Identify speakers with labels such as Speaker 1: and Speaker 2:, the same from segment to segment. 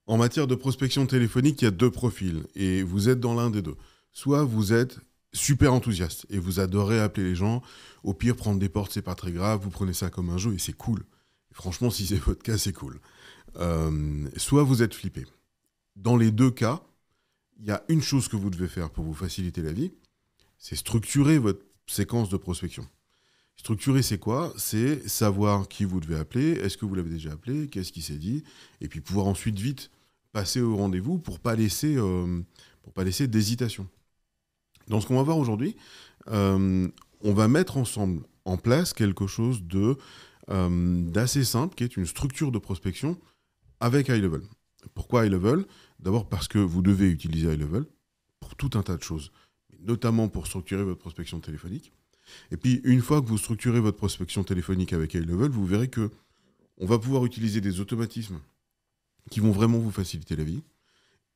Speaker 1: En matière de prospection téléphonique, il y a deux profils et vous êtes dans l'un des deux. Soit vous êtes super enthousiaste et vous adorez appeler les gens. Au pire, prendre des portes, c'est pas très grave. Vous prenez ça comme un jeu et c'est cool. Et franchement, si c'est votre cas, c'est cool. Soit vous êtes flippé. Dans les deux cas, il y a une chose que vous devez faire pour vous faciliter la vie, c'est structurer votre séquence de prospection. Structurer, c'est quoi? C'est savoir qui vous devez appeler, est-ce que vous l'avez déjà appelé, qu'est-ce qui s'est dit, et puis pouvoir ensuite vite passer au rendez-vous pour pas laisser d'hésitation. Dans ce qu'on va voir aujourd'hui, on va mettre ensemble en place quelque chose d'assez simple, qui est une structure de prospection avec iLevel. Pourquoi iLevel? D'abord parce que vous devez utiliser iLevel pour tout un tas de choses, notamment pour structurer votre prospection téléphonique. Et puis, une fois que vous structurez votre prospection téléphonique avec iLevel, vous verrez que on va pouvoir utiliser des automatismes qui vont vraiment vous faciliter la vie.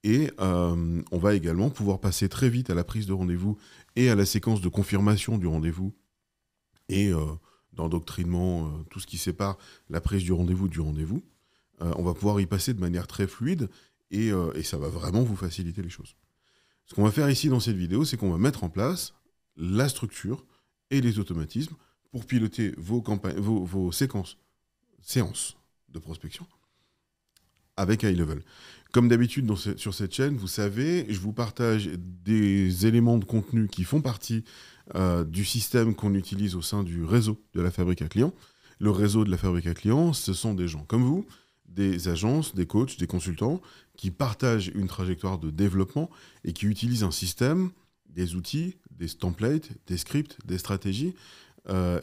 Speaker 1: Et on va également pouvoir passer très vite à la prise de rendez-vous et à la séquence de confirmation du rendez-vous et d'endoctrinement, tout ce qui sépare la prise du rendez-vous du rendez-vous. On va pouvoir y passer de manière très fluide et ça va vraiment vous faciliter les choses. Ce qu'on va faire ici dans cette vidéo, c'est qu'on va mettre en place la structure et les automatismes pour piloter vos séances de prospection avec iLevel. Comme d'habitude sur cette chaîne, vous savez, je vous partage des éléments de contenu qui font partie du système qu'on utilise au sein du réseau de la fabrique à clients. Le réseau de la fabrique à clients, ce sont des gens comme vous, des agences, des coachs, des consultants qui partagent une trajectoire de développement et qui utilisent un système, des outils, des templates, des scripts, des stratégies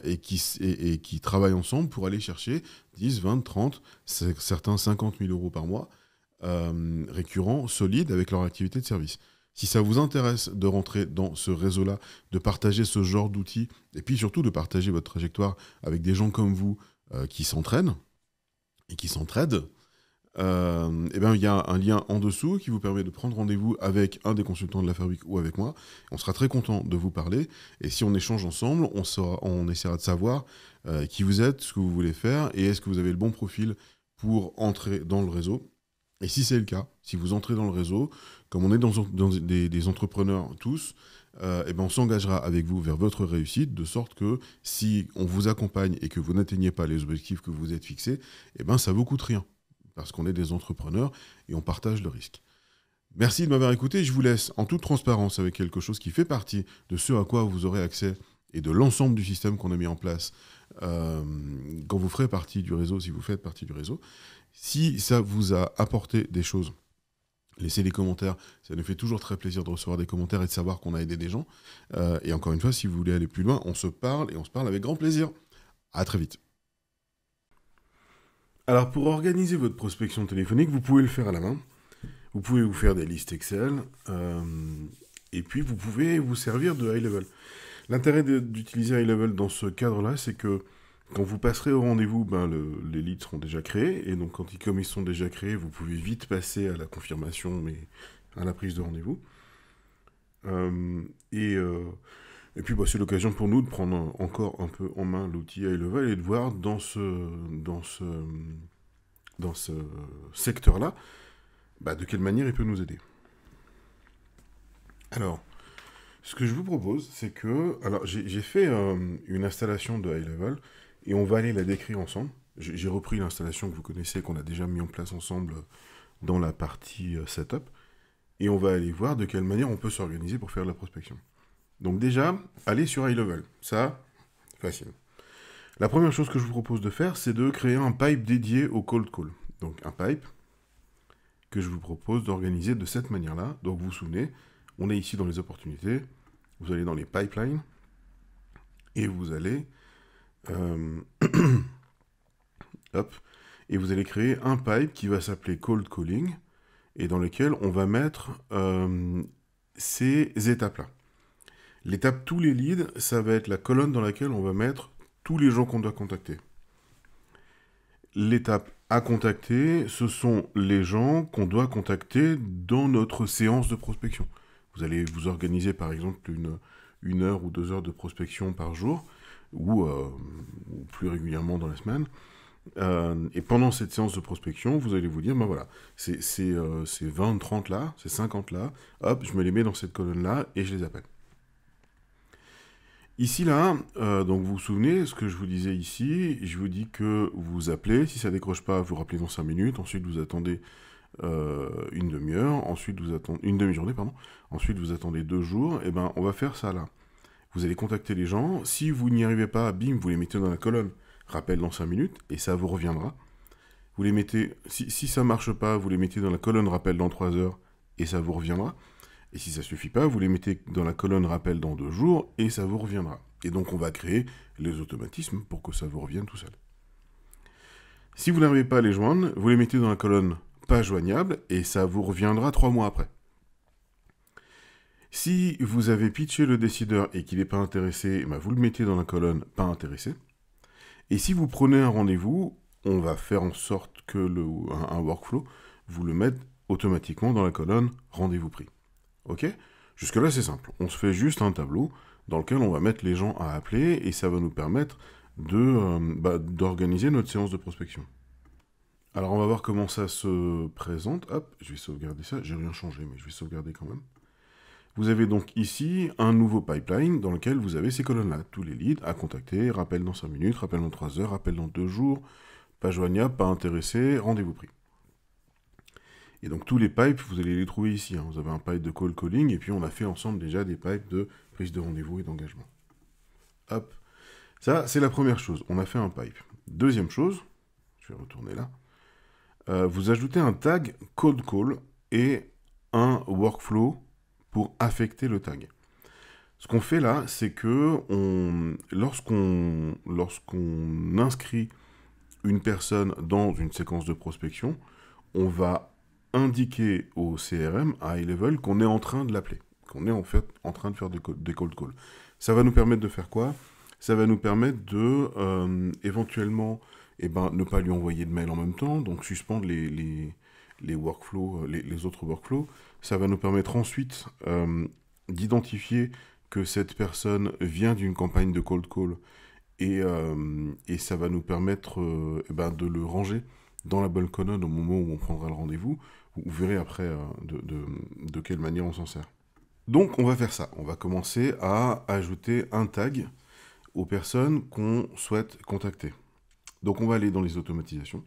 Speaker 1: et qui travaillent ensemble pour aller chercher 10, 20, 30, certains 50 000 euros par mois récurrents, solides avec leur activité de service. Si ça vous intéresse de rentrer dans ce réseau-là, de partager ce genre d'outils et puis surtout de partager votre trajectoire avec des gens comme vous qui s'entraînent, et qui s'entraident, et bien, il y a un lien en dessous qui vous permet de prendre rendez-vous avec un des consultants de la fabrique ou avec moi. On sera très content de vous parler. Et si on échange ensemble, on essaiera de savoir qui vous êtes, ce que vous voulez faire et est-ce que vous avez le bon profil pour entrer dans le réseau. Et si c'est le cas, si vous entrez dans le réseau, comme on est dans des entrepreneurs tous, et ben on s'engagera avec vous vers votre réussite, de sorte que si on vous accompagne et que vous n'atteignez pas les objectifs que vous êtes fixés, et ben ça ne vous coûte rien, parce qu'on est des entrepreneurs et on partage le risque. Merci de m'avoir écouté, je vous laisse en toute transparence avec quelque chose qui fait partie de ce à quoi vous aurez accès et de l'ensemble du système qu'on a mis en place quand vous ferez partie du réseau, si vous faites partie du réseau. Si ça vous a apporté des choses, laissez des commentaires, ça nous fait toujours très plaisir de recevoir des commentaires et de savoir qu'on a aidé des gens. Et encore une fois, si vous voulez aller plus loin, on se parle et on se parle avec grand plaisir. À très vite. Alors pour organiser votre prospection téléphonique, vous pouvez le faire à la main. Vous pouvez vous faire des listes Excel et puis vous pouvez vous servir de iLevel. L'intérêt d'utiliser iLevel dans ce cadre-là, c'est que quand vous passerez au rendez-vous, ben les leads seront déjà créés. Et donc, comme ils sont déjà créés, vous pouvez vite passer à la confirmation, mais à la prise de rendez-vous. Et puis, bah, c'est l'occasion pour nous de prendre encore un peu en main l'outil iLevel et de voir dans ce secteur-là, bah, de quelle manière il peut nous aider. Alors, ce que je vous propose, c'est que... Alors, j'ai fait une installation de iLevel et on va aller la décrire ensemble. J'ai repris l'installation que vous connaissez, qu'on a déjà mis en place ensemble dans la partie setup. Et on va aller voir de quelle manière on peut s'organiser pour faire de la prospection. Donc déjà, allez sur iLevel. Ça, facile. La première chose que je vous propose de faire, c'est de créer un pipe dédié au cold call. Donc un pipe que je vous propose d'organiser de cette manière-là. Donc vous vous souvenez, on est ici dans les opportunités. Vous allez dans les pipelines et vous allez hop, et vous allez créer un pipe qui va s'appeler cold calling et dans lequel on va mettre ces étapes-là. L'étape tous les leads, ça va être la colonne dans laquelle on va mettre tous les gens qu'on doit contacter. L'étape à contacter, ce sont les gens qu'on doit contacter dans notre séance de prospection. Vous allez vous organiser par exemple une heure ou 2 heures de prospection par jour, ou plus régulièrement dans la semaine. Et pendant cette séance de prospection, vous allez vous dire, ben voilà, c'est 20, 30 là, c'est 50 là, hop, je me les mets dans cette colonne-là et je les appelle. Ici, là, donc vous vous souvenez, ce que je vous disais ici, je vous dis que vous appelez, si ça décroche pas, vous rappelez dans 5 minutes, ensuite vous attendez une demi-heure, ensuite vous attendez une demi-journée, pardon, ensuite vous attendez 2 jours, et ben on va faire ça là. Vous allez contacter les gens, si vous n'y arrivez pas, bim, vous les mettez dans la colonne, rappel dans 5 minutes, et ça vous reviendra. Vous les mettez, si ça marche pas, vous les mettez dans la colonne rappel dans 3 heures, et ça vous reviendra. Et si ça suffit pas, vous les mettez dans la colonne rappel dans 2 jours, et ça vous reviendra. Et donc on va créer les automatismes pour que ça vous revienne tout seul. Si vous n'arrivez pas à les joindre, vous les mettez dans la colonne pas joignable, et ça vous reviendra 3 mois après. Si vous avez pitché le décideur et qu'il n'est pas intéressé, ben vous le mettez dans la colonne pas intéressé. Et si vous prenez un rendez-vous, on va faire en sorte que un workflow vous le mette automatiquement dans la colonne rendez-vous pris. Ok? Jusque-là, c'est simple. On se fait juste un tableau dans lequel on va mettre les gens à appeler et ça va nous permettre d'organiser notre séance de prospection. Alors, on va voir comment ça se présente. Hop, je vais sauvegarder ça. J'ai rien changé, mais je vais sauvegarder quand même. Vous avez donc ici un nouveau pipeline dans lequel vous avez ces colonnes-là. Tous les leads à contacter, rappel dans 5 minutes, rappel dans 3 heures, rappel dans 2 jours, pas joignable, pas intéressé, rendez-vous pris. Et donc tous les pipes, vous allez les trouver ici. Vous avez un pipe de call calling, et puis on a fait ensemble déjà des pipes de prise de rendez-vous et d'engagement. Hop. Ça, c'est la première chose. On a fait un pipe. Deuxième chose, je vais retourner là. Vous ajoutez un tag cold call et un workflow pour affecter le tag. Ce qu'on fait là, c'est que lorsqu'on inscrit une personne dans une séquence de prospection, on va indiquer au CRM à high level qu'on est en train de l'appeler, qu'on est en fait en train de faire des cold calls. Ça va nous permettre de faire quoi? Ça va nous permettre de éventuellement ne pas lui envoyer de mail en même temps, donc suspendre les workflows, les autres workflows. Ça va nous permettre ensuite d'identifier que cette personne vient d'une campagne de cold call et ça va nous permettre de le ranger dans la bonne colonne au moment où on prendra le rendez-vous. Vous verrez après de quelle manière on s'en sert. Donc on va faire ça. On va commencer à ajouter un tag aux personnes qu'on souhaite contacter. Donc on va aller dans les automatisations.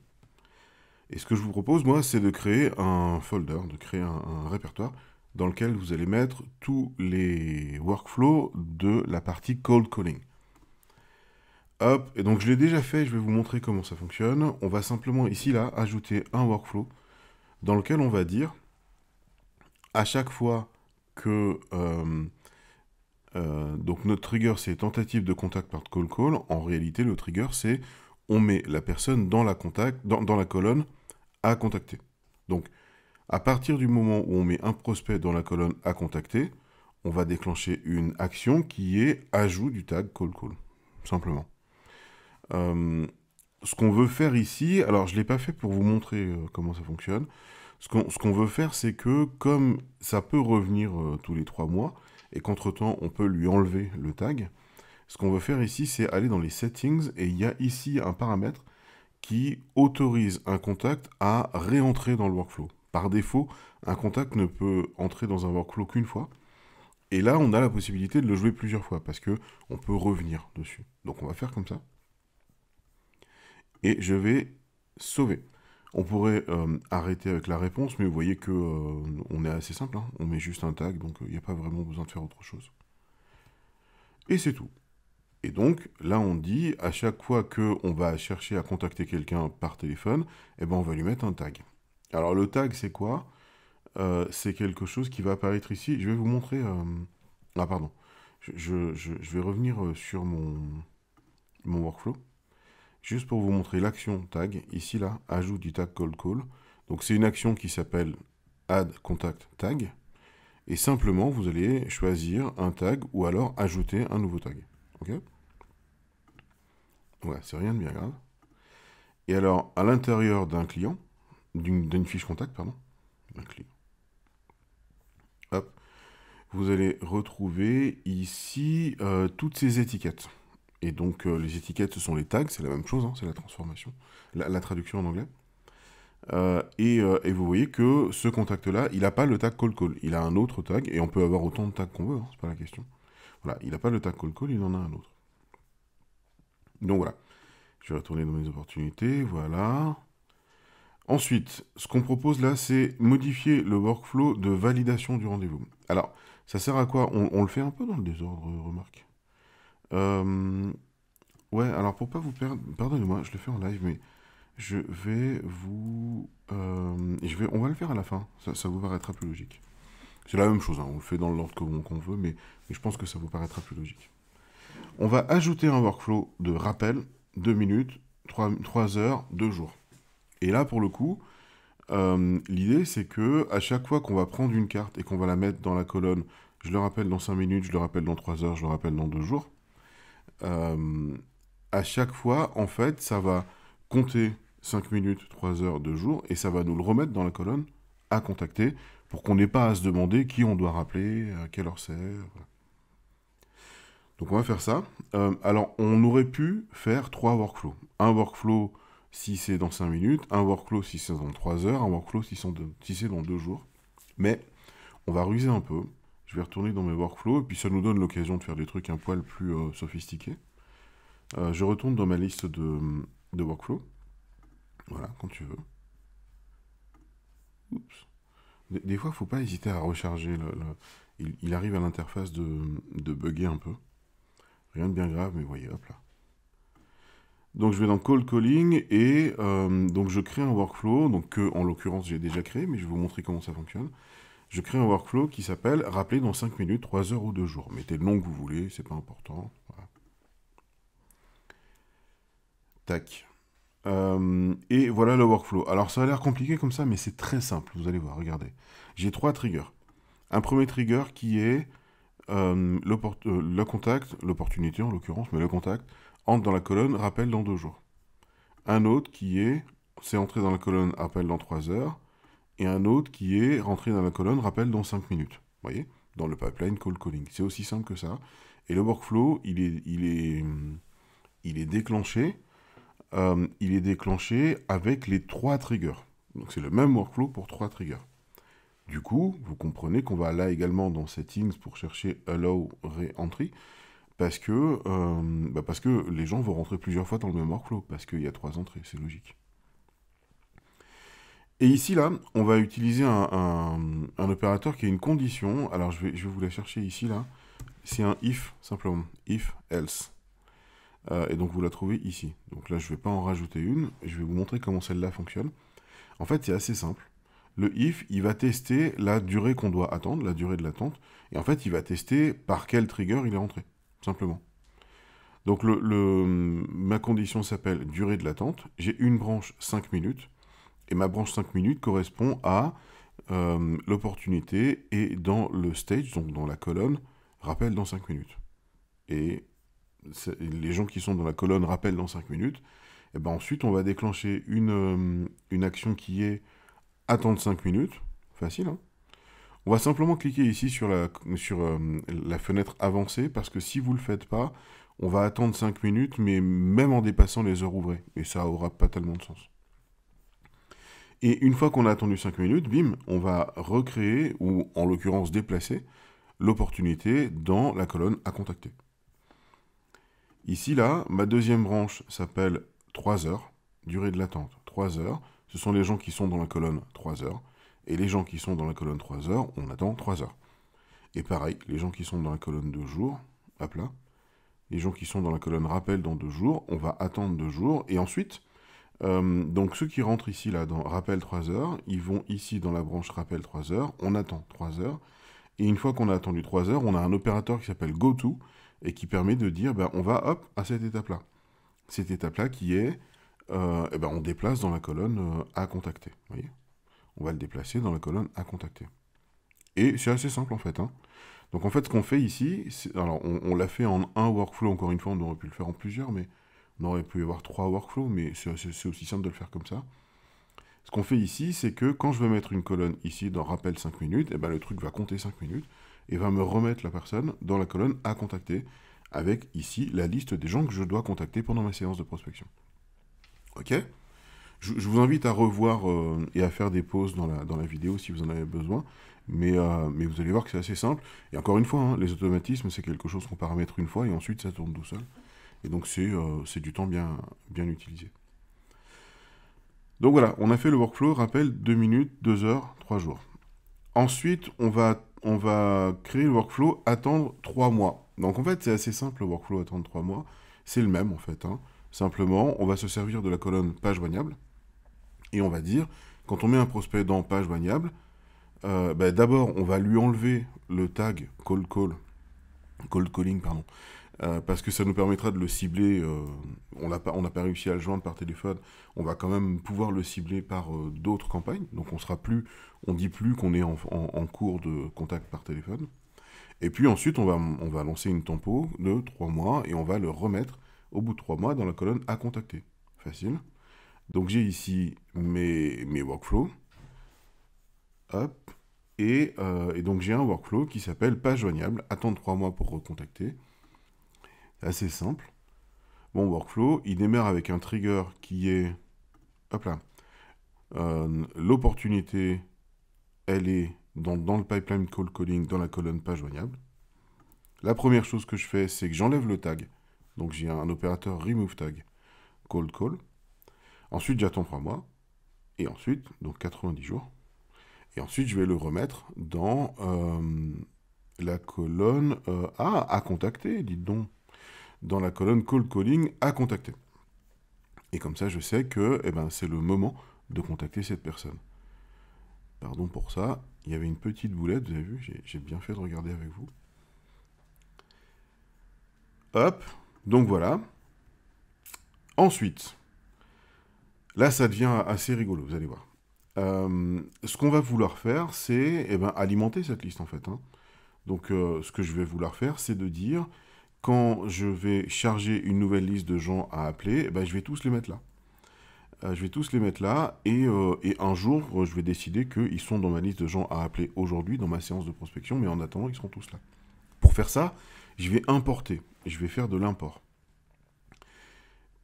Speaker 1: Et ce que je vous propose, moi, c'est de créer un folder, de créer un répertoire dans lequel vous allez mettre tous les workflows de la partie cold calling. Hop, et donc je l'ai déjà fait, je vais vous montrer comment ça fonctionne. On va simplement ici, là, ajouter un workflow dans lequel on va dire, à chaque fois que donc notre trigger c'est tentative de contact par cold call, en réalité le trigger c'est on met la personne dans la colonne à contacter. Donc à partir du moment où on met un prospect dans la colonne à contacter, on va déclencher une action qui est ajout du tag cold call, simplement. Ce qu'on veut faire ici, alors je ne l'ai pas fait pour vous montrer comment ça fonctionne, ce qu'on veut faire c'est que comme ça peut revenir tous les 3 mois, et qu'entre-temps on peut lui enlever le tag, ce qu'on veut faire ici c'est aller dans les settings, et il y a ici un paramètre qui autorise un contact à réentrer dans le workflow. Par défaut, un contact ne peut entrer dans un workflow qu'une fois, et là on a la possibilité de le jouer plusieurs fois, parce que on peut revenir dessus. Donc on va faire comme ça. Et je vais sauver. On pourrait arrêter avec la réponse, mais vous voyez que on est assez simple, hein. On met juste un tag, donc il n'y a pas vraiment besoin de faire autre chose. Et c'est tout. Et donc, là, on dit, à chaque fois qu'on va chercher à contacter quelqu'un par téléphone, on va lui mettre un tag. Alors, le tag, c'est quoi? C'est quelque chose qui va apparaître ici. Je vais vous montrer... Ah, pardon. Je vais revenir sur mon workflow. Juste pour vous montrer l'action tag, ici là, ajout du tag cold call. Donc c'est une action qui s'appelle add contact tag. Et simplement, vous allez choisir un tag ou alors ajouter un nouveau tag. Ok? Ouais, c'est rien de bien grave. Et alors, à l'intérieur d'un client, d'une fiche contact, pardon, d'un client, hop, vous allez retrouver ici toutes ces étiquettes. Et donc, les étiquettes, ce sont les tags, c'est la même chose, hein, c'est la transformation, la traduction en anglais. Et vous voyez que ce contact-là, il n'a pas le tag call call, il a un autre tag, et on peut avoir autant de tags qu'on veut, hein, c'est pas la question. Voilà, il n'a pas le tag call call, il en a un autre. Donc voilà, je vais retourner dans mes opportunités, voilà. Ensuite, ce qu'on propose là, c'est modifier le workflow de validation du rendez-vous. Alors, ça sert à quoi? On le fait un peu dans le désordre, remarque. Ouais, alors pour pas vous perdre, pardonnez-moi, je le fais en live, mais je vais vous... on va le faire à la fin, ça vous paraîtra plus logique. C'est la même chose, hein, on le fait dans l'ordre qu'on veut, mais je pense que ça vous paraîtra plus logique. On va ajouter un workflow de rappel, 2 minutes, 3 heures, 2 jours. Et là, pour le coup, l'idée, c'est que à chaque fois qu'on va prendre une carte et qu'on va la mettre dans la colonne, je le rappelle dans 5 minutes, je le rappelle dans 3 heures, je le rappelle dans 2 jours, à chaque fois, en fait, ça va compter 5 minutes, 3 heures, 2 jours, et ça va nous le remettre dans la colonne à contacter, pour qu'on n'ait pas à se demander qui on doit rappeler, à quelle heure c'est. Voilà. Donc on va faire ça. Alors, on aurait pu faire 3 workflows. Un workflow si c'est dans 5 minutes, un workflow si c'est dans 3 heures, un workflow si c'est dans 2 jours. Mais on va ruser un peu. Je vais retourner dans mes workflows, et puis ça nous donne l'occasion de faire des trucs un poil plus sophistiqués. Je retourne dans ma liste de workflows. Voilà, quand tu veux. Oups. Des fois, il ne faut pas hésiter à recharger. Il arrive à l'interface de bugger un peu. Rien de bien grave, mais voyez, hop là. Donc je vais dans Call Calling et donc je crée un workflow, donc que en l'occurrence j'ai déjà créé, mais je vais vous montrer comment ça fonctionne. Je crée un workflow qui s'appelle rappeler dans 5 minutes, 3 heures ou 2 jours. Mettez le nom que vous voulez, c'est pas important. Voilà. Tac. Et voilà le workflow. Alors ça a l'air compliqué comme ça, mais c'est très simple, vous allez voir, regardez. J'ai 3 triggers. Un premier trigger qui est le contact, l'opportunité en l'occurrence, mais le contact, entre dans la colonne rappel dans 2 jours. Un autre qui est, c'est entré dans la colonne rappel dans 3 heures, et un autre qui est rentré dans la colonne rappel dans 5 minutes. Vous voyez? Dans le pipeline call calling. C'est aussi simple que ça. Et le workflow, il est déclenché. Il est déclenché avec les 3 triggers. Donc c'est le même workflow pour 3 triggers. Du coup, vous comprenez qu'on va là également dans Settings pour chercher Allow Re-Entry, parce que les gens vont rentrer plusieurs fois dans le même workflow, parce qu'il y a 3 entrées, c'est logique. Et ici, là, on va utiliser un opérateur qui a une condition. Alors, je vais vous la chercher ici, là. C'est un if, simplement. If, else. Et donc, vous la trouvez ici. Donc là, je ne vais pas en rajouter une. Je vais vous montrer comment celle-là fonctionne. En fait, c'est assez simple. Le if, il va tester la durée qu'on doit attendre, la durée de l'attente. Et en fait, il va tester par quel trigger il est rentré, simplement. Donc, ma condition s'appelle durée de l'attente. J'ai une branche 5 minutes. Et ma branche 5 minutes correspond à l'opportunité et dans le stage, donc dans la colonne, rappel dans 5 minutes. Et les gens qui sont dans la colonne rappel dans 5 minutes, et ben ensuite on va déclencher une action qui est attendre 5 minutes. Facile, hein. On va simplement cliquer ici sur la fenêtre avancée, parce que si vous ne le faites pas, on va attendre 5 minutes, mais même en dépassant les heures ouvrées. Et ça n'aura pas tellement de sens. Et une fois qu'on a attendu 5 minutes, bim, on va recréer, ou en l'occurrence déplacer, l'opportunité dans la colonne à contacter. Ici, là, ma deuxième branche s'appelle 3 heures, durée de l'attente 3 heures. Ce sont les gens qui sont dans la colonne 3 heures. Et les gens qui sont dans la colonne 3 heures, on attend 3 heures. Et pareil, les gens qui sont dans la colonne 2 jours, hop là. Les gens qui sont dans la colonne rappel dans 2 jours, on va attendre 2 jours. Et ensuite, donc ceux qui rentrent ici là dans rappel 3 heures, ils vont ici dans la branche rappel 3 heures, on attend 3 heures, et une fois qu'on a attendu 3 heures, on a un opérateur qui s'appelle goTo, et qui permet de dire, on va hop à cette étape-là. Cette étape-là qui est, on déplace dans la colonne à contacter, vous voyez. On va le déplacer dans la colonne à contacter. Et c'est assez simple en fait, hein. Donc en fait, ce qu'on fait ici, alors on l'a fait en un workflow, encore une fois, on aurait pu le faire en plusieurs, mais on aurait pu y avoir 3 workflows, mais c'est aussi simple de le faire comme ça. Ce qu'on fait ici, c'est que quand je vais mettre une colonne ici dans rappel 5 minutes, le truc va compter 5 minutes et va me remettre la personne dans la colonne à contacter avec ici la liste des gens que je dois contacter pendant ma séance de prospection. Ok ? Je vous invite à revoir et à faire des pauses dans la vidéo si vous en avez besoin, mais vous allez voir que c'est assez simple. Et encore une fois, hein, les automatismes, c'est quelque chose qu'on paramètre une fois et ensuite ça tourne tout seul. Et donc c'est du temps bien utilisé. Donc voilà, on a fait le workflow, rappel, 2 minutes, 2 heures, 3 jours. Ensuite, on va créer le workflow attendre 3 mois. Donc en fait, c'est assez simple le workflow attendre 3 mois. C'est le même en fait. Hein. Simplement, on va se servir de la colonne page joignable. Et on va dire, quand on met un prospect dans page joignable, d'abord, on va lui enlever le tag cold calling, pardon, parce que ça nous permettra de le cibler. On n'a pas réussi à le joindre par téléphone. On va quand même pouvoir le cibler par d'autres campagnes. Donc on dit plus qu'on est en cours de contact par téléphone. Et puis ensuite, on va lancer une tempo de 3 mois et on va le remettre au bout de 3 mois dans la colonne à contacter. Facile. Donc j'ai ici mes workflows. Hop. Et donc j'ai un workflow qui s'appelle page joignable, attendre 3 mois pour recontacter. C'est assez simple. Mon workflow, il démarre avec un trigger qui est, hop là, l'opportunité, elle est dans le pipeline cold calling, dans la colonne page joignable. La première chose que je fais, c'est que j'enlève le tag. Donc j'ai un opérateur remove tag, cold call. Ensuite, j'attends 3 mois. Et ensuite, donc 90 jours. Et ensuite, je vais le remettre dans la colonne à contacter, dites donc. Dans la colonne cold calling à contacter. Et comme ça, je sais que c'est le moment de contacter cette personne. Pardon pour ça, il y avait une petite boulette, vous avez vu, j'ai bien fait de regarder avec vous. Hop, donc voilà. Ensuite, là, ça devient assez rigolo, vous allez voir. Ce qu'on va vouloir faire, c'est alimenter cette liste, en fait. Hein. Donc, ce que je vais vouloir faire, c'est de dire, quand je vais charger une nouvelle liste de gens à appeler, je vais tous les mettre là. Je vais tous les mettre là, et un jour, je vais décider qu'ils sont dans ma liste de gens à appeler aujourd'hui, dans ma séance de prospection, mais en attendant, ils seront tous là. Pour faire ça, je vais importer, je vais faire de l'import.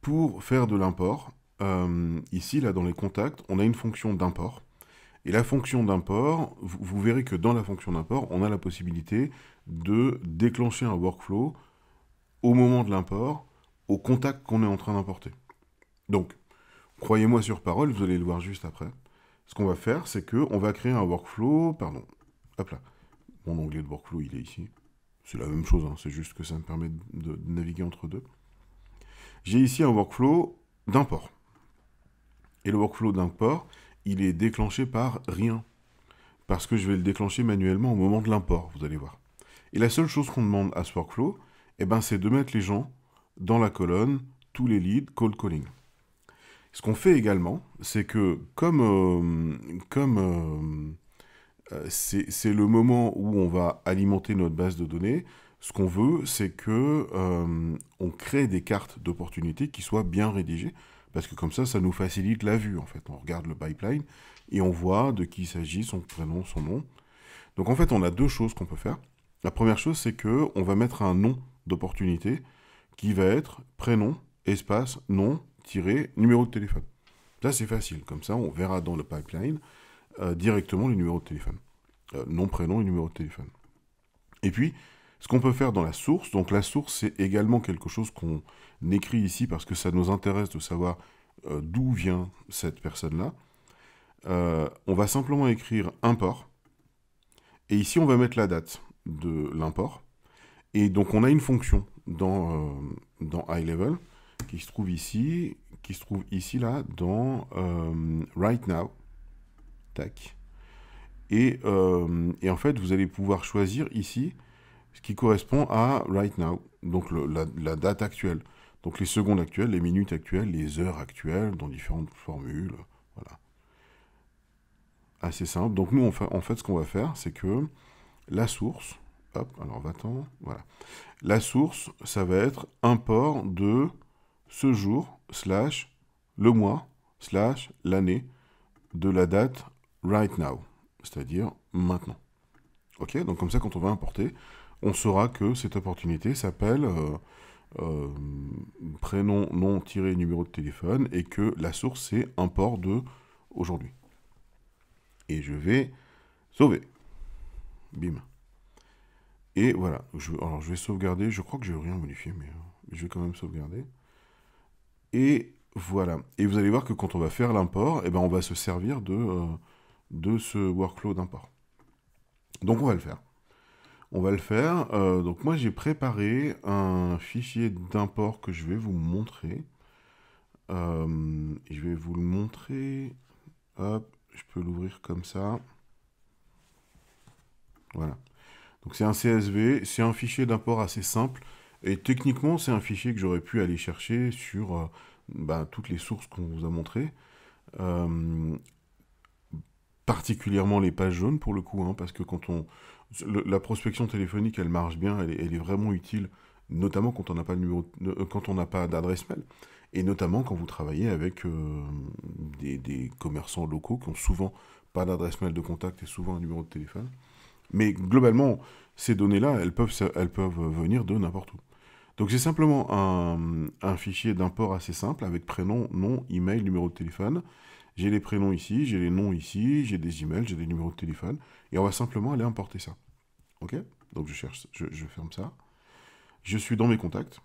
Speaker 1: Pour faire de l'import, ici, là, dans les contacts, on a une fonction d'import. Et la fonction d'import, vous verrez que dans la fonction d'import, on a la possibilité de déclencher un workflow au moment de l'import, au contact qu'on est en train d'importer. Donc, croyez-moi sur parole, vous allez le voir juste après. Ce qu'on va faire, c'est qu'on va créer un workflow, pardon, hop là, mon onglet de workflow, il est ici. C'est la même chose, hein, c'est juste que ça me permet de naviguer entre deux. J'ai ici un workflow d'import. Et le workflow d'import, il est déclenché par rien. Parce que je vais le déclencher manuellement au moment de l'import, vous allez voir. Et la seule chose qu'on demande à ce workflow, c'est de mettre les gens dans la colonne, tous les leads, cold calling. Ce qu'on fait également, c'est que comme c'est le moment où on va alimenter notre base de données, ce qu'on veut, c'est que on crée des cartes d'opportunités qui soient bien rédigées, parce que comme ça nous facilite la vue, en fait. On regarde le pipeline et on voit de qui il s'agit, son prénom, son nom. Donc en fait, on a deux choses qu'on peut faire. La première chose, c'est qu'on va mettre un nom d'opportunité qui va être prénom, espace, nom, numéro de téléphone. Ça, c'est facile. Comme ça, on verra dans le pipeline directement le numéro de téléphone. Nom, prénom et numéro de téléphone. Et puis, ce qu'on peut faire dans la source, donc la source, c'est également quelque chose qu'on écrit ici parce que ça nous intéresse de savoir d'où vient cette personne-là. On va simplement écrire import. Et ici, on va mettre la date de l'import. Et donc, on a une fonction dans High Level qui se trouve ici, là, dans Right Now. Tac. Et en fait, vous allez pouvoir choisir ici ce qui correspond à Right Now, donc la date actuelle. Donc les secondes actuelles, les minutes actuelles, les heures actuelles, dans différentes formules. Voilà. Assez simple. Donc nous, en fait, ce qu'on va faire, c'est que la source, hop, alors va-t'en, voilà. La source, ça va être import de ce jour, / le mois, / l'année, de la date right now, c'est-à-dire maintenant. Ok, donc comme ça, quand on va importer, on saura que cette opportunité s'appelle prénom, nom, numéro de téléphone, et que la source c'est import de aujourd'hui. Et je vais sauver. Bim. Et voilà. Alors je vais sauvegarder. Je crois que je n'ai rien modifié, mais je vais quand même sauvegarder. Et voilà. Et vous allez voir que quand on va faire l'import, eh ben, on va se servir de ce workflow d'import. Donc on va le faire. On va le faire. Donc moi j'ai préparé un fichier d'import que je vais vous montrer. Je vais vous le montrer. Hop, je peux l'ouvrir comme ça. Voilà. Donc c'est un CSV, c'est un fichier d'import assez simple. Et techniquement, c'est un fichier que j'aurais pu aller chercher sur toutes les sources qu'on vous a montrées. Particulièrement les pages jaunes pour le coup, hein, parce que la prospection téléphonique, elle marche bien, elle est vraiment utile, notamment quand on n'a pas le numéro, quand on n'a pas d'adresse mail, et notamment quand vous travaillez avec des commerçants locaux qui ont souvent pas d'adresse mail de contact et souvent un numéro de téléphone. Mais globalement, ces données-là, elles peuvent venir de n'importe où. Donc j'ai simplement un fichier d'import assez simple avec prénom, nom, email, numéro de téléphone. J'ai les prénoms ici, j'ai les noms ici, j'ai des emails, j'ai des numéros de téléphone. Et on va simplement aller importer ça. Ok? Donc je ferme ça. Je suis dans mes contacts.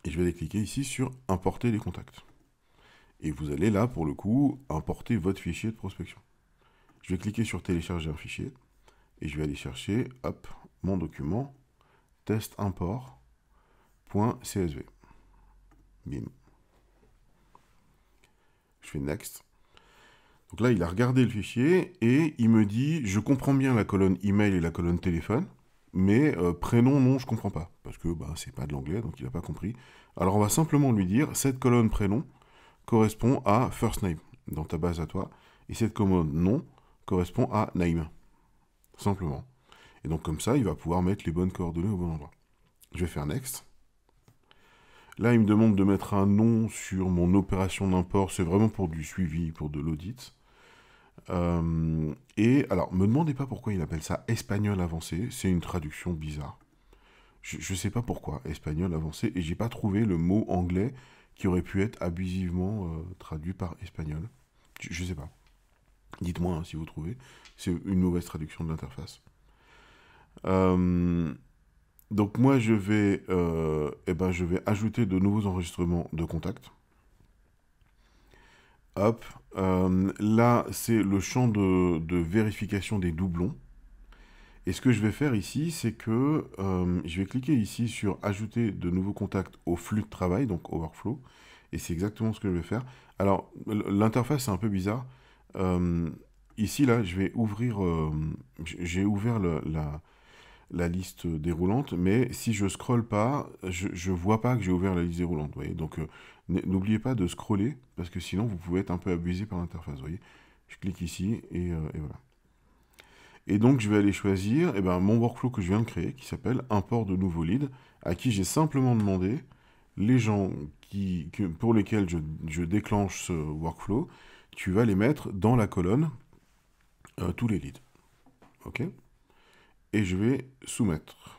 Speaker 1: Et je vais aller cliquer ici sur importer les contacts. Et vous allez là, pour le coup, importer votre fichier de prospection. Je vais cliquer sur télécharger un fichier. Et je vais aller chercher, hop, mon document, test import.csv. Bim. Je fais next. Donc là, il a regardé le fichier et il me dit, je comprends bien la colonne email et la colonne téléphone, mais prénom, non, je comprends pas. Parce que c'est pas de l'anglais, donc il n'a pas compris. Alors on va simplement lui dire, cette colonne prénom correspond à first name dans ta base à toi, et cette colonne nom correspond à name. Simplement. Et donc comme ça, il va pouvoir mettre les bonnes coordonnées au bon endroit. Je vais faire next. Là, il me demande de mettre un nom sur mon opération d'import. C'est vraiment pour du suivi, pour de l'audit. Et alors, me demandez pas pourquoi il appelle ça espagnol avancé. C'est une traduction bizarre. Je sais pas pourquoi, espagnol avancé. Et j'ai pas trouvé le mot anglais qui aurait pu être abusivement traduit par espagnol. Je sais pas. Dites-moi hein, si vous trouvez. C'est une mauvaise traduction de l'interface. Donc moi je vais ajouter de nouveaux enregistrements de contacts. Hop, là c'est le champ de vérification des doublons. Et ce que je vais faire ici, c'est que je vais cliquer ici sur ajouter de nouveaux contacts au flux de travail, donc au workflow. Et c'est exactement ce que je vais faire. Alors l'interface est un peu bizarre. Ici là, je vais ouvrir, j'ai ouvert la liste déroulante, mais si je scrolle pas, je vois pas que j'ai ouvert la liste déroulante, vous voyez. Donc n'oubliez pas de scroller, parce que sinon vous pouvez être un peu abusé par l'interface, vous voyez. Je clique ici, et voilà. Et donc je vais aller choisir mon workflow que je viens de créer, qui s'appelle import de nouveaux leads, à qui j'ai simplement demandé les gens pour lesquels je déclenche ce workflow, tu vas les mettre dans la colonne tous les leads. Ok? Et je vais soumettre.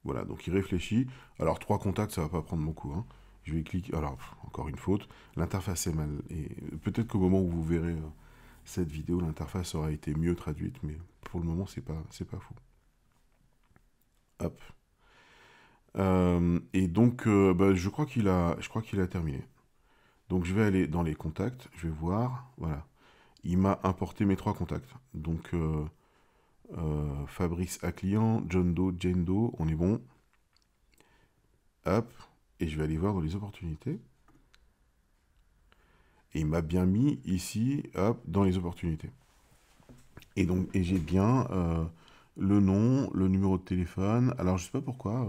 Speaker 1: Voilà, donc il réfléchit. Alors, 3 contacts, ça va pas prendre beaucoup. Hein. Je vais cliquer. Alors, encore une faute. L'interface est mal. Et peut-être qu'au moment où vous verrez cette vidéo, l'interface aura été mieux traduite, mais pour le moment, c'est pas fou. Hop. Et donc, je crois qu'il a terminé. Donc, je vais aller dans les contacts. Je vais voir. Voilà. Il m'a importé mes 3 contacts. Donc, Fabrice à client, John Doe, Jane Doe, on est bon. Hop, et je vais aller voir dans les opportunités. Et il m'a bien mis ici, hop, dans les opportunités. Et donc, j'ai bien le nom, le numéro de téléphone. Alors, je sais pas pourquoi,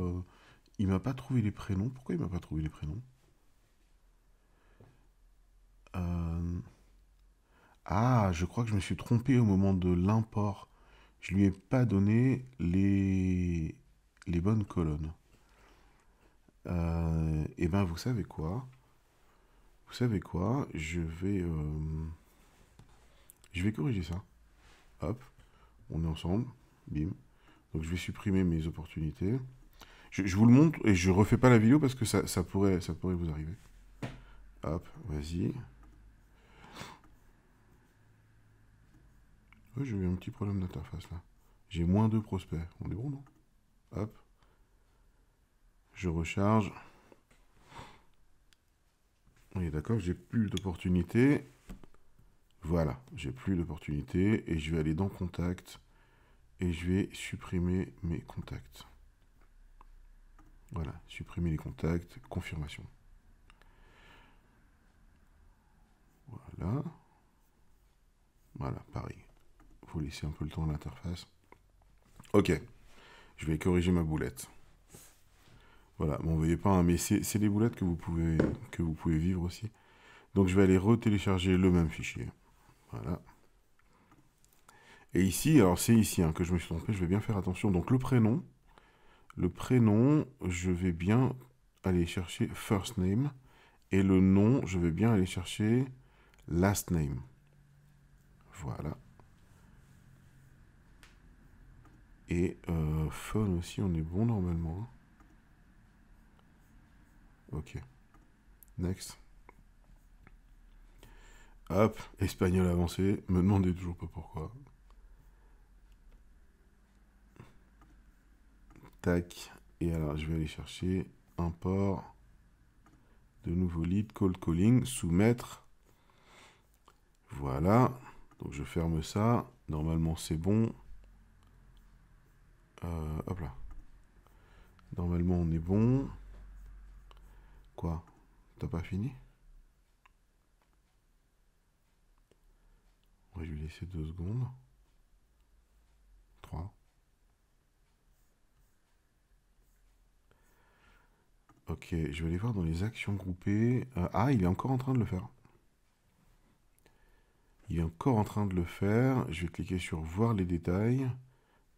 Speaker 1: il m'a pas trouvé les prénoms. Pourquoi il m'a pas trouvé les prénoms? Ah, je crois que je me suis trompé au moment de l'import. Je lui ai pas donné les bonnes colonnes. Et ben, vous savez quoi? Vous savez quoi? Je vais corriger ça. Hop, on est ensemble. Bim. Donc je vais supprimer mes opportunités. Je vous le montre et je refais pas la vidéo parce que ça pourrait vous arriver. Hop, vas-y. Ouais, j'ai eu un petit problème d'interface là. J'ai moins 2 prospects. On est bon, non? Hop. Je recharge. Oui, d'accord, j'ai plus d'opportunités. Voilà, j'ai plus d'opportunités. Et je vais aller dans Contact. Et je vais supprimer mes contacts. Voilà, supprimer les contacts. Confirmation. Voilà. Voilà, pareil. Il faut laisser un peu le temps à l'interface. Ok, je vais corriger ma boulette. Voilà, bon, vous voyez pas, hein, mais c'est des boulettes que vous pouvez vivre aussi. Donc je vais aller retélécharger le même fichier. Voilà. Et ici, alors c'est ici hein, que je me suis trompé, je vais bien faire attention. Donc le prénom, je vais bien aller chercher first name. Et le nom, je vais bien aller chercher last name. Voilà. Et phone aussi, on est bon normalement. Ok. Next. Hop, espagnol avancé. Me demandez toujours pas pourquoi. Tac. Et alors, je vais aller chercher import de nouveau lead, cold calling, soumettre. Voilà. Donc, je ferme ça. Normalement, c'est bon. Hop là. Normalement, on est bon. Quoi? T'as pas fini? On va lui laisser 2 secondes. 3. Ok, je vais aller voir dans les actions groupées. Ah, il est encore en train de le faire. Il est encore en train de le faire. Je vais cliquer sur voir les détails.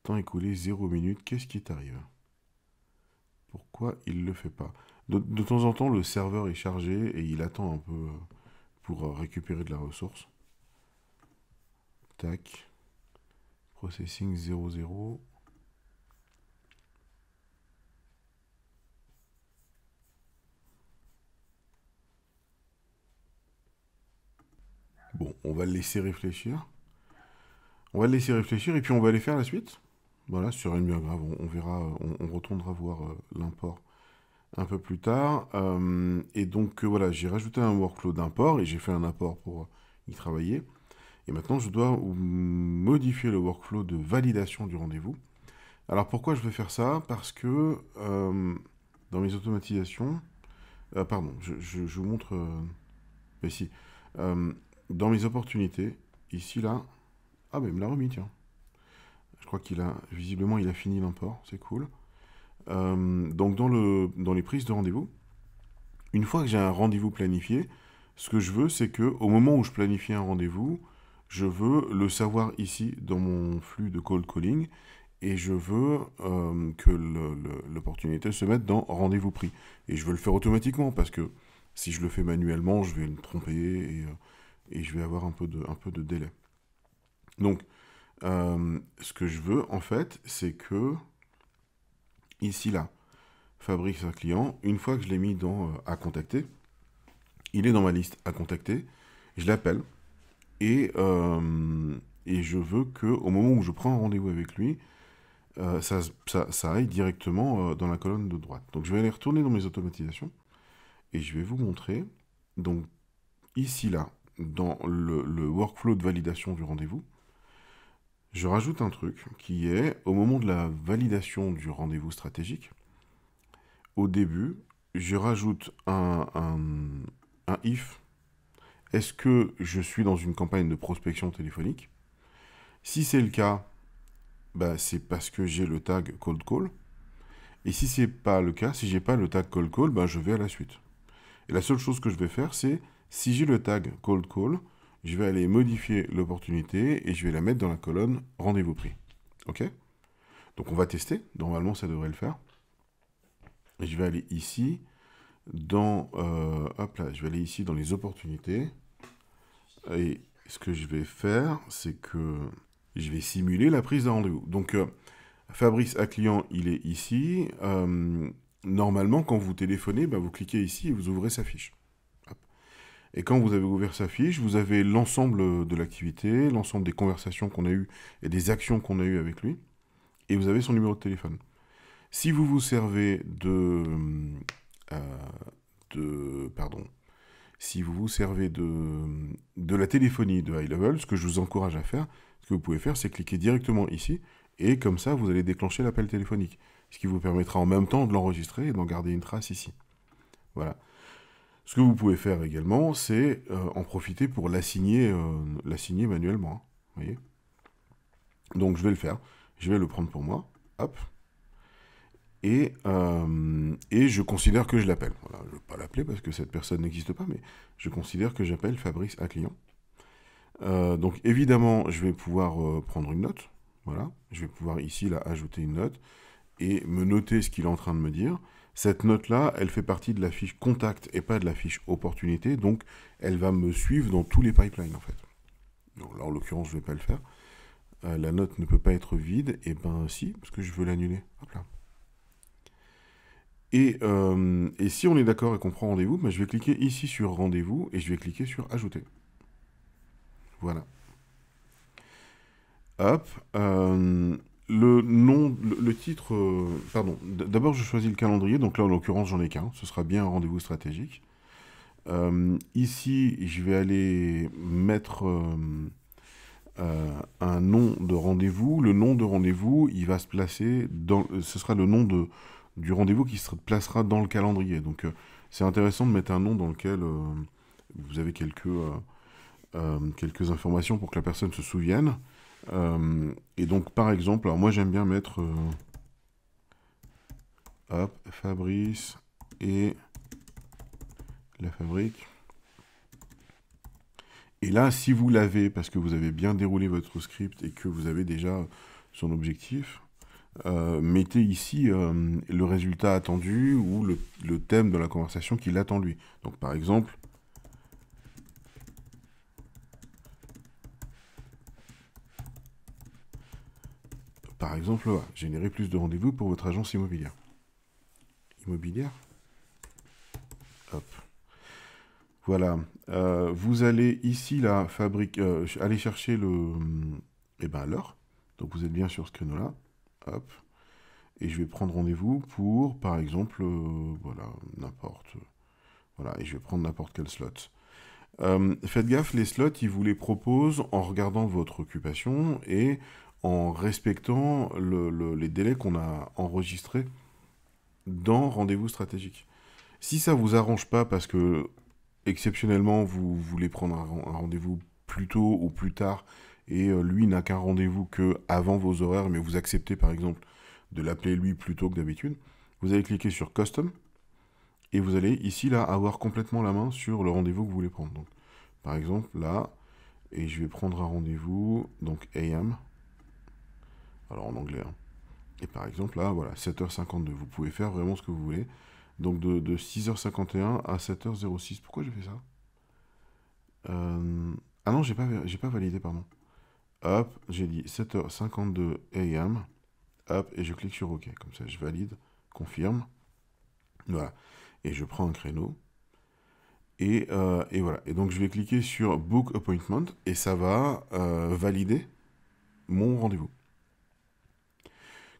Speaker 1: Temps écoulé 0 minutes. Qu'est-ce qui t'arrive? Pourquoi il ne le fait pas? De temps en temps, le serveur est chargé et il attend un peu pour récupérer de la ressource. Tac. Processing 00. Bon, on va le laisser réfléchir. On va le laisser réfléchir et puis on va aller faire la suite. Voilà, sur rien de bien grave. On verra, on retournera voir l'import un peu plus tard. Et donc voilà, j'ai rajouté un workflow d'import et j'ai fait un import pour y travailler. Et maintenant, je dois modifier le workflow de validation du rendez-vous. Alors pourquoi je vais faire ça? Parce que dans mes automatisations, pardon, je vous montre ici. Dans mes opportunités, ici, là, ah ben il me l'a remis, tiens. Je crois visiblement, il a fini l'import, c'est cool. Donc dans les prises de rendez-vous, une fois que j'ai un rendez-vous planifié, ce que je veux, c'est que au moment où je planifie un rendez-vous, je veux le savoir ici dans mon flux de cold calling et je veux que l'opportunité se mette dans rendez-vous pris. Et je veux le faire automatiquement parce que si je le fais manuellement, je vais me tromper et je vais avoir un peu de délai. Donc, ce que je veux en fait, c'est que ici là, Fabrice un client, une fois que je l'ai mis dans à contacter, il est dans ma liste à contacter, je l'appelle et je veux qu'au moment où je prends un rendez-vous avec lui, ça aille directement dans la colonne de droite. Donc je vais aller retourner dans mes automatisations et je vais vous montrer. Donc ici là, dans le workflow de validation du rendez-vous, je rajoute un truc qui est au moment de la validation du rendez-vous stratégique. Au début, je rajoute un if. Est-ce que je suis dans une campagne de prospection téléphonique? Si c'est le cas, bah, c'est parce que j'ai le tag cold call. Et si c'est pas le cas, si j'ai pas le tag cold call, bah, je vais à la suite. Et la seule chose que je vais faire, c'est si j'ai le tag cold call, je vais aller modifier l'opportunité et je vais la mettre dans la colonne rendez-vous pris. Ok? Donc on va tester. Normalement, ça devrait le faire. Et je vais aller ici dans hop là, je vais aller ici dans les opportunités. Et ce que je vais faire, c'est que je vais simuler la prise de rendez-vous. Donc, Fabrice à client, il est ici. Normalement, quand vous téléphonez, bah, vous cliquez ici et vous ouvrez sa fiche. Hop. Et quand vous avez ouvert sa fiche, vous avez l'ensemble de l'activité, l'ensemble des conversations qu'on a eues et des actions qu'on a eues avec lui. Et vous avez son numéro de téléphone. Si vous vous servez pardon, si vous vous servez de la téléphonie de High Level, ce que je vous encourage à faire, ce que vous pouvez faire, c'est cliquer directement ici, et comme ça, vous allez déclencher l'appel téléphonique, ce qui vous permettra en même temps de l'enregistrer et d'en garder une trace ici. Voilà. Ce que vous pouvez faire également, c'est en profiter pour l'assigner manuellement. Hein, voyez. Donc je vais le faire. Je vais le prendre pour moi. Hop. Et je considère que je l'appelle. Voilà, je ne vais pas l'appeler parce que cette personne n'existe pas, mais je considère que j'appelle Fabrice à client. Donc évidemment, je vais pouvoir prendre une note. Voilà, je vais pouvoir ici là, ajouter une note et me noter ce qu'il est en train de me dire. Cette note-là, elle fait partie de la fiche contact et pas de la fiche opportunité, donc elle va me suivre dans tous les pipelines en fait. Donc là, en l'occurrence, je ne vais pas le faire. La note ne peut pas être vide, et ben si, parce que je veux l'annuler. Hop là. Et si on est d'accord et qu'on prend rendez-vous, ben je vais cliquer ici sur rendez-vous et je vais cliquer sur ajouter. Voilà. Hop. Le nom, le titre, pardon. D'abord, je choisis le calendrier. Donc là, en l'occurrence, j'en ai qu'un. Ce sera bien un rendez-vous stratégique. Ici, je vais aller mettre un nom de rendez-vous. Le nom de rendez-vous, il va se placer dans. Ce sera le nom du rendez-vous qui se placera dans le calendrier. Donc, c'est intéressant de mettre un nom dans lequel vous avez quelques informations pour que la personne se souvienne. Et donc, par exemple, alors moi j'aime bien mettre hop, Fabrice et la fabrique. Et là, si vous l'avez, parce que vous avez bien déroulé votre script et que vous avez déjà son objectif, mettez ici le résultat attendu ou le thème de la conversation qu'il attend lui. Donc, par exemple, voilà, générer plus de rendez-vous pour votre agence immobilière. Immobilière. Hop. Voilà. Vous allez ici, là, aller chercher l'heure. Donc vous êtes bien sur ce créneau-là. Hop. Et je vais prendre rendez-vous pour, par exemple, voilà, n'importe. Voilà, et je vais prendre n'importe quel slot. Faites gaffe, les slots, ils vous les proposent en regardant votre occupation et en respectant les délais qu'on a enregistrés dans rendez-vous stratégique. Si ça vous arrange pas parce que exceptionnellement vous voulez prendre un rendez-vous plus tôt ou plus tard et lui n'a qu'un rendez-vous que avant vos horaires, mais vous acceptez par exemple de l'appeler lui plus tôt que d'habitude, vous allez cliquer sur Custom et vous allez ici là avoir complètement la main sur le rendez-vous que vous voulez prendre. Donc, par exemple là, et je vais prendre un rendez-vous, donc AM, alors en anglais, hein. Et par exemple là, voilà, 7h52, vous pouvez faire vraiment ce que vous voulez. Donc de 6h51 à 7h06. Pourquoi j'ai fait ça Ah non, j'ai pas validé, pardon. Hop, j'ai dit 7h52 AM. Hop, et je clique sur OK. Comme ça, je valide, confirme. Voilà. Et je prends un créneau. Et voilà. Et donc, je vais cliquer sur Book Appointment. Et ça va valider mon rendez-vous.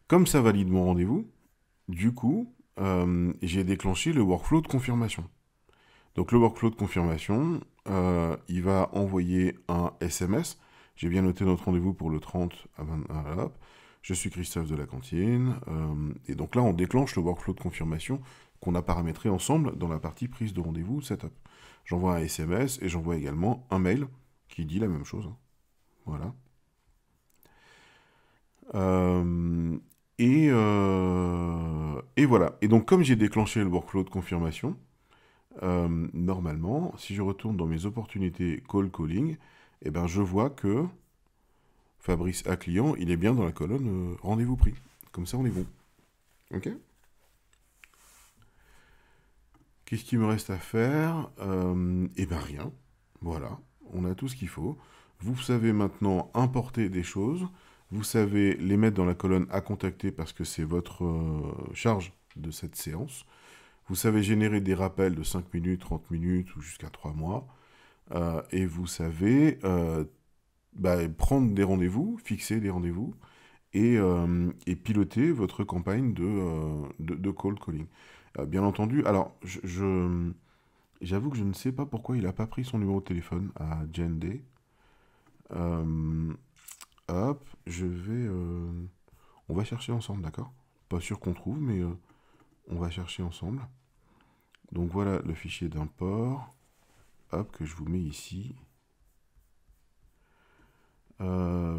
Speaker 1: Comme ça valide mon rendez-vous, du coup, j'ai déclenché le workflow de confirmation. Donc le workflow de confirmation, il va envoyer un SMS. J'ai bien noté notre rendez-vous pour le 30 à 21. Hop. Je suis Christophe de la cantine. Et donc là, on déclenche le workflow de confirmation qu'on a paramétré ensemble dans la partie prise de rendez-vous setup. J'envoie un SMS et j'envoie également un mail qui dit la même chose. Hein. Voilà. Et voilà. Et donc, comme j'ai déclenché le workflow de confirmation, normalement, si je retourne dans mes opportunités call calling, eh ben, je vois que Fabrice à client, il est bien dans la colonne rendez-vous pris. Comme ça, on est bon. Ok. Qu'est-ce qu'il me reste à faire Eh ben rien. Voilà. on a tout ce qu'il faut. Vous savez maintenant importer des choses. Vous savez les mettre dans la colonne à contacter parce que c'est votre charge de cette séance. Vous savez générer des rappels de 5 minutes, 30 minutes ou jusqu'à 3 mois. Et vous savez prendre des rendez-vous, fixer des rendez-vous et piloter votre campagne de cold calling. Bien entendu, alors j'avoue que je ne sais pas pourquoi il n'a pas pris son numéro de téléphone à Jen-Day. Hop, on va chercher ensemble, d'accord? Pas sûr qu'on trouve, mais on va chercher ensemble. Donc voilà le fichier d'import. Hop, que je vous mets ici.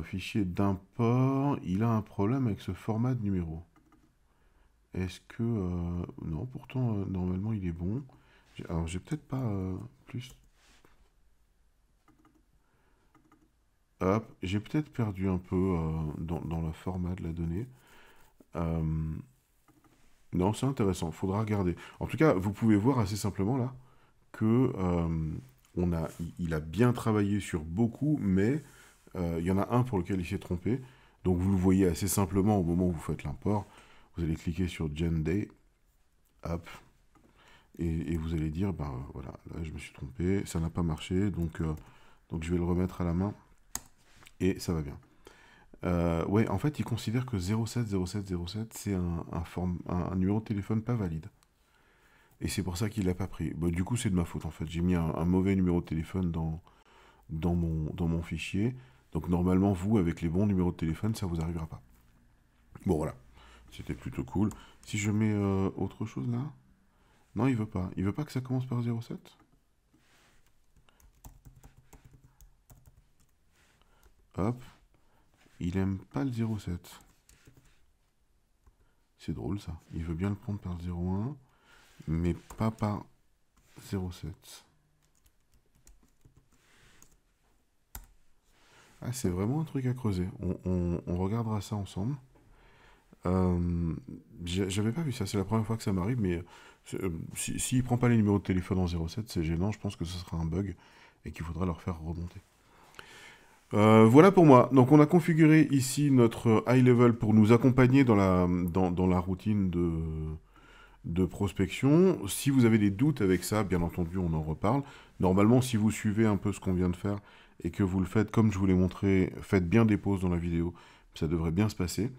Speaker 1: Fichier d'import, il a un problème avec ce format de numéro. Est-ce que... non, pourtant, normalement, il est bon. Alors, j'ai peut-être pas plus... Hop, j'ai peut-être perdu un peu dans le format de la donnée. Non, c'est intéressant, il faudra regarder. En tout cas, vous pouvez voir assez simplement là que il a bien travaillé sur beaucoup, mais il y en a un pour lequel il s'est trompé. Donc vous le voyez assez simplement au moment où vous faites l'import. Vous allez cliquer sur Jen-Day, hop, et vous allez dire, voilà, là je me suis trompé, ça n'a pas marché, donc je vais le remettre à la main, et ça va bien. Ouais, en fait, il considère que 070707, c'est un numéro de téléphone pas valide. Et c'est pour ça qu'il l'a pas pris. Du coup, c'est de ma faute, en fait. J'ai mis un mauvais numéro de téléphone dans mon fichier. Donc, normalement, vous, avec les bons numéros de téléphone, ça vous arrivera pas. Bon, voilà. C'était plutôt cool. Si je mets autre chose, là... Non, il veut pas. Il veut pas que ça commence par 07 ? Hop. Il aime pas le 07. C'est drôle, ça. Il veut bien le prendre par 01, mais pas par 07. Ah, c'est vraiment un truc à creuser. On regardera ça ensemble. J'avais pas vu ça, c'est la première fois que ça m'arrive, mais s'il prend pas les numéros de téléphone en 07, c'est gênant, je pense que ce sera un bug et qu'il faudra leur faire remonter. Voilà pour moi. Donc on a configuré ici notre high level pour nous accompagner dans la routine de prospection. Si vous avez des doutes avec ça, bien entendu, on en reparle. Normalement, si vous suivez un peu ce qu'on vient de faire et que vous le faites comme je vous l'ai montré, faites bien des pauses dans la vidéo, ça devrait bien se passer.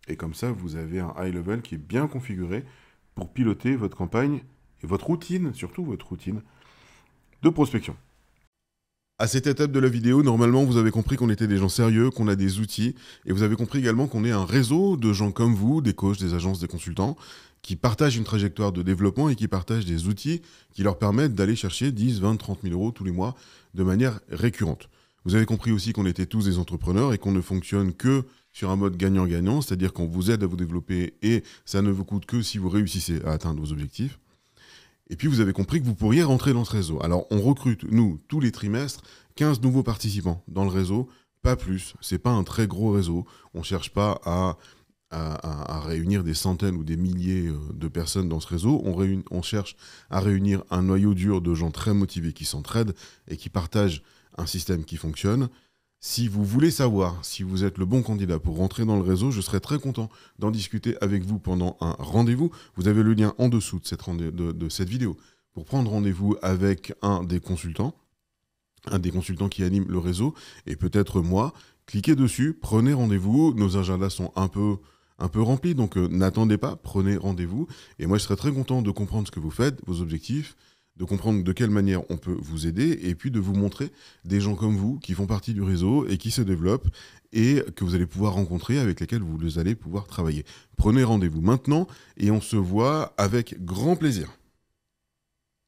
Speaker 1: Et comme ça, vous avez un high level qui est bien configuré pour piloter votre campagne et votre routine, surtout votre routine de prospection. À cette étape de la vidéo, normalement, vous avez compris qu'on était des gens sérieux, qu'on a des outils, et vous avez compris également qu'on est un réseau de gens comme vous, des coachs, des agences, des consultants, qui partagent une trajectoire de développement et qui partagent des outils qui leur permettent d'aller chercher 10, 20, 30 000 euros tous les mois de manière récurrente. Vous avez compris aussi qu'on était tous des entrepreneurs et qu'on ne fonctionne que sur un mode gagnant-gagnant, c'est-à-dire qu'on vous aide à vous développer et ça ne vous coûte que si vous réussissez à atteindre vos objectifs. Et puis vous avez compris que vous pourriez rentrer dans ce réseau. Alors on recrute, nous, tous les trimestres, 15 nouveaux participants dans le réseau, pas plus. C'est pas un très gros réseau. On cherche pas à réunir des centaines ou des milliers de personnes dans ce réseau. On cherche à réunir un noyau dur de gens très motivés qui s'entraident et qui partagent un système qui fonctionne. Si vous voulez savoir si vous êtes le bon candidat pour rentrer dans le réseau, je serais très content d'en discuter avec vous pendant un rendez-vous. Vous avez le lien en dessous de cette vidéo pour prendre rendez-vous avec un des consultants qui anime le réseau, et peut-être moi. Cliquez dessus, prenez rendez-vous. Nos agendas sont un peu remplis, donc n'attendez pas, prenez rendez-vous. Et moi, je serais très content de comprendre ce que vous faites, vos objectifs, de comprendre de quelle manière on peut vous aider et puis de vous montrer des gens comme vous qui font partie du réseau et qui se développent et que vous allez pouvoir rencontrer, avec lesquels vous allez pouvoir travailler. Prenez rendez-vous maintenant et on se voit avec grand plaisir.